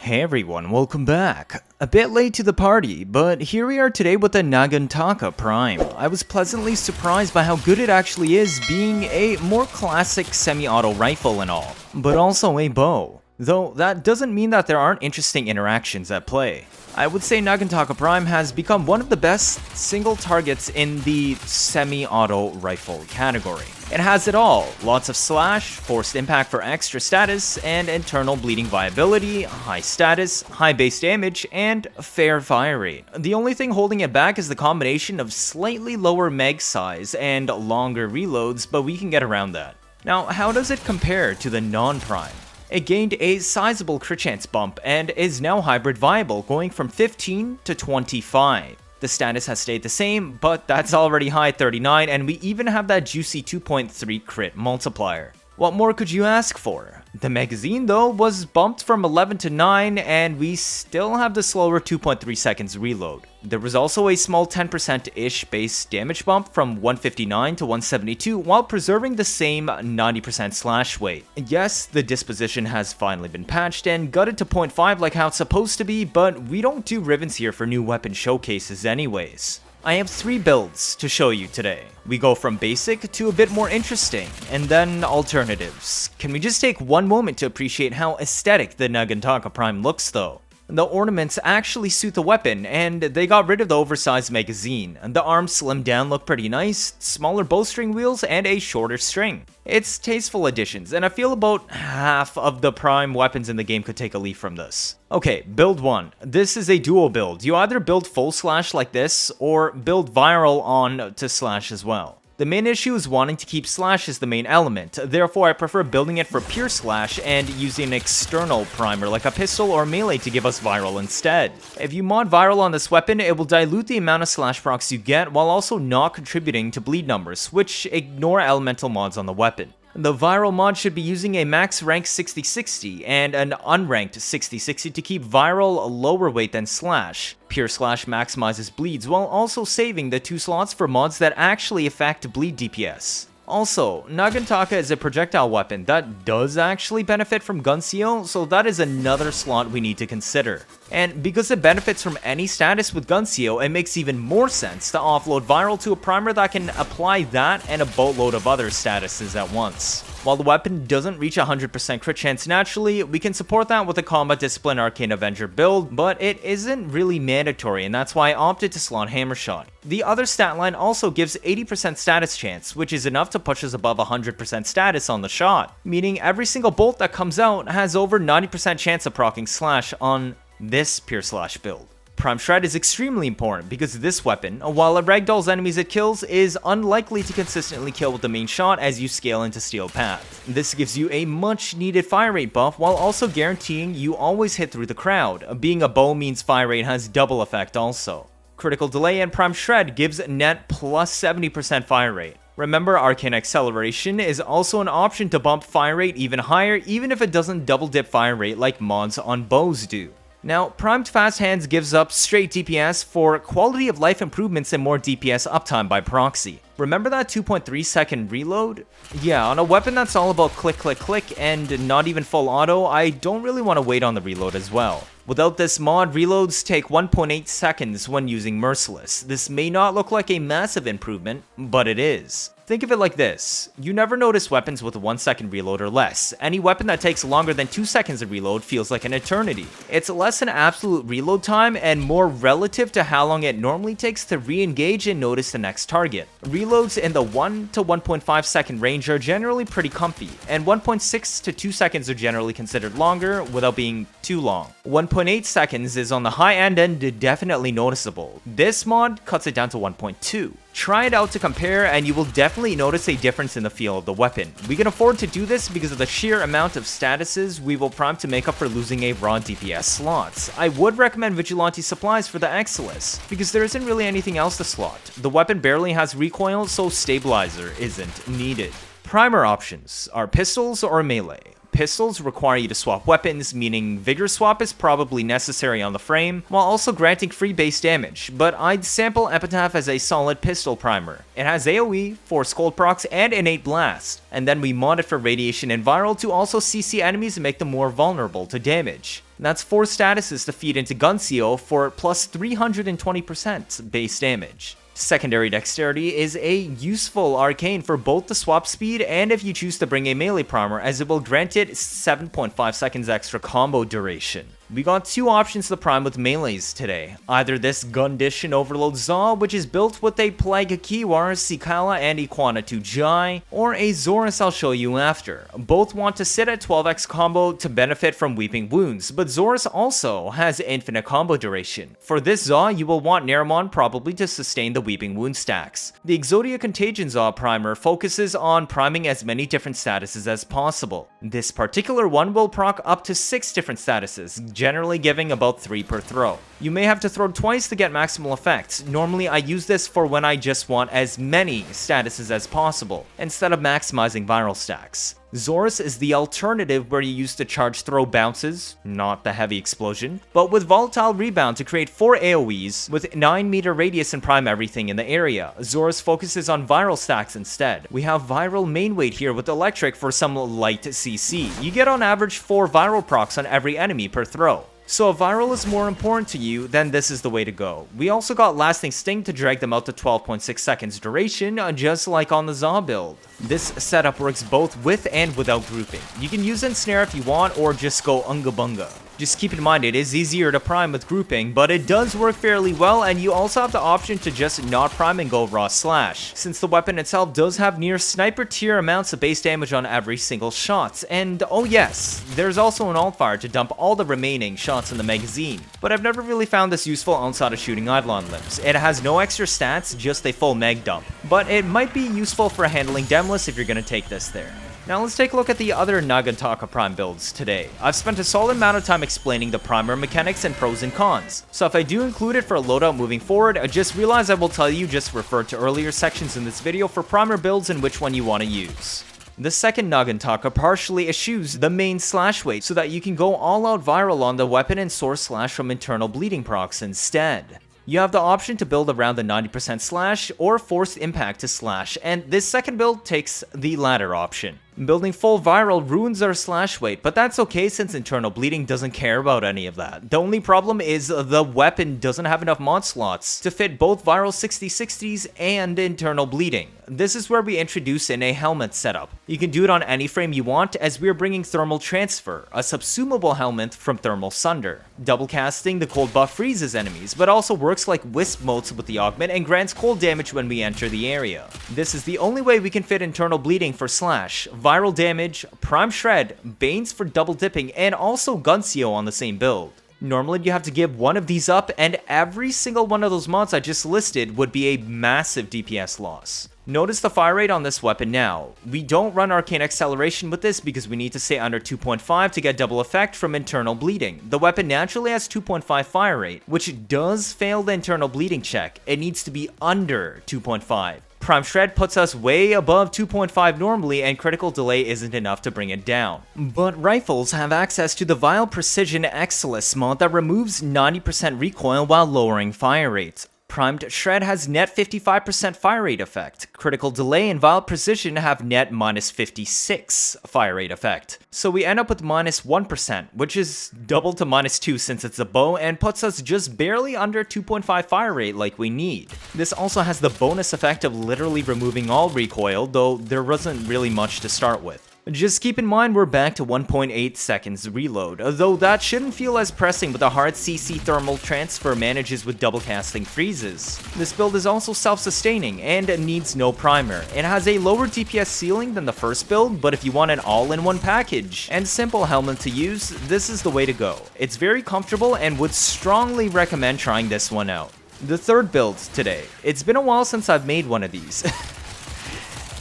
Hey everyone, welcome back. A bit late to the party, but here we are today with the Nagantaka Prime. I was pleasantly surprised by how good it actually is, being a more classic semi-auto rifle and all, but also a bow. Though that doesn't mean that there aren't interesting interactions at play. I would say Nagantaka Prime has become one of the best single targets in the semi-auto rifle category. It has it all: lots of slash, forced impact for extra status, and internal bleeding viability, high status, high base damage, and fair fire rate. The only thing holding it back is the combination of slightly lower mag size and longer reloads, but we can get around that. Now, how does it compare to the non-Prime? It gained a sizable crit chance bump and is now hybrid viable, going from 15 to 25. The status has stayed the same, but that's already high 39, and we even have that juicy 2.3 crit multiplier. What more could you ask for? The magazine though was bumped from 11 to 9, and we still have the slower 2.3 seconds reload. There was also a small 10%-ish base damage bump from 159 to 172 while preserving the same 90% slash weight. Yes, the disposition has finally been patched and gutted to 0.5 like how it's supposed to be, but we don't do ribbons here for new weapon showcases anyways. I have 3 builds to show you today. We go from basic to a bit more interesting, and then alternatives. Can we just take one moment to appreciate how aesthetic the Nagantaka Prime looks though? The ornaments actually suit the weapon, and they got rid of the oversized magazine. The arms slimmed down look pretty nice, smaller bowstring wheels, and a shorter string. It's tasteful additions, and I feel about half of the Prime weapons in the game could take a leaf from this. Okay, build 1. This is a dual build. You either build full slash like this, or build viral on to slash as well. The main issue is wanting to keep slash as the main element, therefore I prefer building it for pure slash and using an external primer like a pistol or melee to give us viral instead. If you mod viral on this weapon, it will dilute the amount of slash procs you get while also not contributing to bleed numbers, which ignore elemental mods on the weapon. The viral mod should be using a max rank 60-60 and an unranked 60-60 to keep viral lower weight than slash. Pure slash maximizes bleeds while also saving the 2 slots for mods that actually affect bleed DPS. Also, Nagantaka is a projectile weapon that does actually benefit from gun seal, so that is another slot we need to consider. And because it benefits from any status with gun seal, it makes even more sense to offload viral to a primer that can apply that and a boatload of other statuses at once. While the weapon doesn't reach 100% crit chance naturally, we can support that with a Combat Discipline Arcane Avenger build, but it isn't really mandatory, and that's why I opted to slot Hammershot. The other stat line also gives 80% status chance, which is enough to push us above 100% status on the shot, meaning every single bolt that comes out has over 90% chance of proccing slash on this pure slash build. Prime Shred is extremely important because this weapon, while it ragdolls enemies it kills, is unlikely to consistently kill with the main shot as you scale into Steel Path. This gives you a much needed fire rate buff while also guaranteeing you always hit through the crowd. Being a bow means fire rate has double effect also. Critical Delay and Prime Shred gives net plus 70% fire rate. Remember, Arcane Acceleration is also an option to bump fire rate even higher, even if it doesn't double dip fire rate like mods on bows do. Now, Primed Fast Hands gives up straight DPS for quality of life improvements and more DPS uptime by proxy. Remember that 2.3 second reload? Yeah, on a weapon that's all about click click click and not even full auto, I don't really want to wait on the reload as well. Without this mod, reloads take 1.8 seconds when using Merciless. This may not look like a massive improvement, but it is. Think of it like this: you never notice weapons with a 1 second reload or less. Any weapon that takes longer than 2 seconds to reload feels like an eternity. It's less an absolute reload time and more relative to how long it normally takes to re-engage and notice the next target. Reloads in the 1 to 1.5 second range are generally pretty comfy, and 1.6 to 2 seconds are generally considered longer without being too long. 1.8 seconds is on the high end and definitely noticeable. This mod cuts it down to 1.2. Try it out to compare and you will definitely notice a difference in the feel of the weapon. We can afford to do this because of the sheer amount of statuses we will prime to make up for losing a raw DPS slots. I would recommend Vigilante Supplies for the Exilus, because there isn't really anything else to slot. The weapon barely has recoil, so Stabilizer isn't needed. Primer options are pistols or melee. pistols require you to swap weapons, meaning vigor swap is probably necessary on the frame, while also granting free base damage, but I'd sample Epitaph as a solid pistol primer. It has AoE, 4 Scold procs, and innate blast, and then we mod it for radiation and viral to also CC enemies and make them more vulnerable to damage. That's 4 statuses to feed into Guncio for plus 320% base damage. Secondary dexterity is a useful arcane for both the swap speed and if you choose to bring a melee primer, as it will grant it 7.5 seconds extra combo duration. We got 2 options to prime with melees today. Either this Gundition Overload Zaw, which is built with a Plague Kiwar, Sikala, and Iguana 2 Jai, or a Zorus I'll show you after. Both want to sit at 12x combo to benefit from Weeping Wounds, but Zorus also has infinite combo duration. For this Zaw, you will want Neramon probably to sustain the Weeping Wound stacks. The Exodia Contagion Zaw primer focuses on priming as many different statuses as possible. This particular one will proc up to 6 different statuses, generally giving about 3 per throw. You may have to throw twice to get maximal effects. Normally I use this for when I just want as many statuses as possible, instead of maximizing viral stacks. Zorus is the alternative where you use to charge throw bounces, not the heavy explosion, but with volatile rebound to create 4 AoEs with 9 meter radius and prime everything in the area. Zorus focuses on viral stacks instead. We have viral main weight here with electric for some light CC. You get on average 4 viral procs on every enemy per throw. So if viral is more important to you, then this is the way to go. We also got lasting sting to drag them out to 12.6 seconds duration, just like on the Zaw build. This setup works both with and without grouping. You can use Ensnare if you want, or just go Unga Bunga. Just keep in mind it is easier to prime with grouping, but it does work fairly well, and you also have the option to just not prime and go raw slash, since the weapon itself does have near sniper tier amounts of base damage on every single shot. And oh yes, there's also an alt-fire to dump all the remaining shots in the magazine, but I've never really found this useful outside of shooting Eidolon limbs. It has no extra stats, just a full mag dump, but it might be useful for handling Demolysst if you're gonna take this there. Now let's take a look at the other Nagantaka Prime builds today. I've spent a solid amount of time explaining the primer mechanics and pros and cons, so if I do include it for a loadout moving forward, just realize I will tell you just refer to earlier sections in this video for primer builds and which one you want to use. The second Nagantaka partially eschews the main slash weight so that you can go all out viral on the weapon and source slash from internal bleeding procs instead. You have the option to build around the 90% slash or forced impact to slash, and this second build takes the latter option. Building full viral ruins our slash weight, but that's okay since internal bleeding doesn't care about any of that. The only problem is the weapon doesn't have enough mod slots to fit both viral 60/60s and internal bleeding. This is where we introduce in a Helminth setup. You can do it on any frame you want, as we are bringing Thermal Transfer, a subsumable Helminth from Thermal Sunder. Double casting, the cold buff freezes enemies, but also works like wisp motes with the augment and grants cold damage when we enter the area. This is the only way we can fit internal bleeding for slash, viral damage, prime shred, banes for double dipping, and also Guncio on the same build. Normally you have to give one of these up, and every single one of those mods I just listed would be a massive DPS loss. Notice the fire rate on this weapon now. We don't run Arcane Acceleration with this because we need to stay under 2.5 to get double effect from internal bleeding. The weapon naturally has 2.5 fire rate, which does fail the internal bleeding check. It needs to be under 2.5. Prime Shred puts us way above 2.5 normally, and critical delay isn't enough to bring it down. But rifles have access to the Vile Precision Excellus mod that removes 90% recoil while lowering fire rate. Primed Shred has net 55% fire rate effect. Critical Delay and Vile Precision have net minus 56 fire rate effect. So we end up with minus 1%, which is double to minus 2 since it's a bow, and puts us just barely under 2.5 fire rate like we need. This also has the bonus effect of literally removing all recoil, though there wasn't really much to start with. Just keep in mind we're back to 1.8 seconds reload, though that shouldn't feel as pressing with the hard CC thermal transfer manages with double casting freezes. This build is also self-sustaining and needs no primer. It has a lower DPS ceiling than the first build, but if you want an all-in-one package and simple helmet to use, this is the way to go. It's very comfortable and would strongly recommend trying this one out. The third build today. It's been a while since I've made one of these.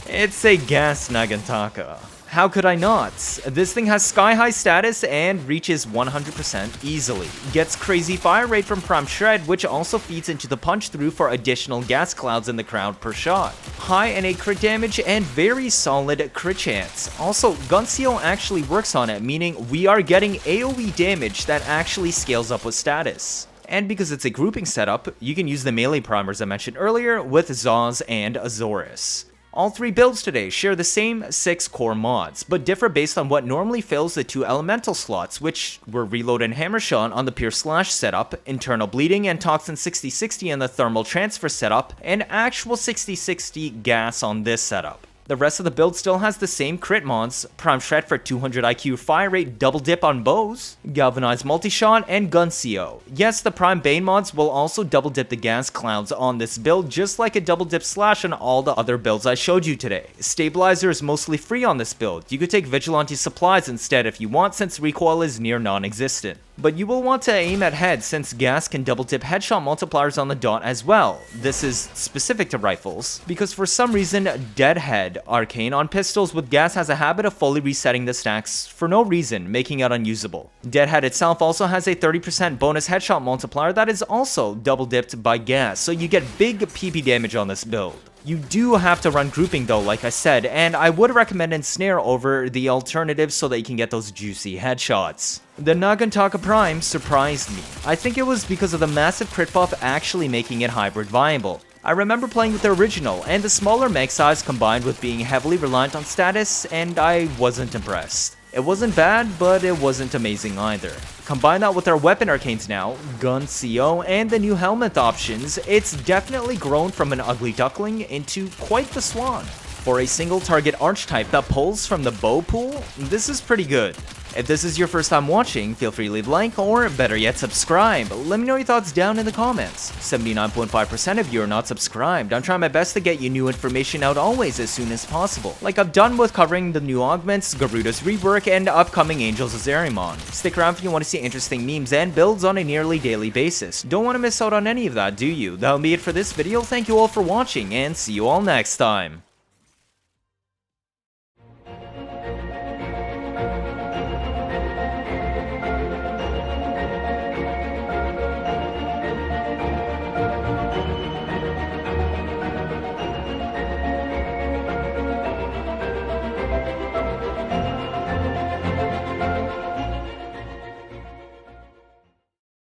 It's a gas Nagantaka. How could I not? This thing has sky-high status and reaches 100% easily. Gets crazy fire rate from Prime Shred, which also feeds into the punch-through for additional gas clouds in the crowd per shot. high innate crit damage, and very solid crit chance. Also, Guncio actually works on it, meaning we are getting AoE damage that actually scales up with status. And because it's a grouping setup, you can use the melee primers I mentioned earlier with Zaz and Azorius. All 3 builds today share the same 6 core mods, but differ based on what normally fills the 2 elemental slots, which were Reload and Hammershot on the Pure Slash setup, Internal Bleeding and Toxin 6060 on the Thermal Transfer setup, and actual 6060 gas on this setup. The rest of the build still has the same crit mods, Prime Shred for 200 IQ fire rate, double dip on bows, Galvanized Multi-Shot, and Guncio. Yes, the Prime Bane mods will also double dip the gas clouds on this build, just like a double dip slash on all the other builds I showed you today. Stabilizer is mostly free on this build. You could take Vigilante Supplies instead if you want, since recoil is near non-existent. But you will want to aim at head, since gas can double dip headshot multipliers on the dot as well. This is specific to rifles, because for some reason, Deadhead Arcane on pistols with gas has a habit of fully resetting the stacks for no reason, making it unusable. Deadhead itself also has a 30% bonus headshot multiplier that is also double dipped by gas, so you get big PP damage on this build. You do have to run grouping though, like I said, and I would recommend Ensnare over the alternatives so that you can get those juicy headshots. The Nagantaka Prime surprised me. I think it was because of the massive crit buff actually making it hybrid viable. I remember playing with the original, and the smaller meg size combined with being heavily reliant on status, and I wasn't impressed. It wasn't bad, but it wasn't amazing either. Combine that with our weapon arcanes now, Guncio, and the new Helminth options, it's definitely grown from an ugly duckling into quite the swan. For a single target archetype that pulls from the bow pool, this is pretty good. If this is your first time watching, feel free to leave a like, or better yet subscribe. Let me know your thoughts down in the comments. 79.5% of you are not subscribed. I'm trying my best to get you new information out always as soon as possible, like I've done with covering the new augments, Garuda's rework, and upcoming Angels of Zariman. Stick around if you want to see interesting memes and builds on a nearly daily basis. Don't want to miss out on any of that, do you? That'll be it for this video. Thank you all for watching, and see you all next time.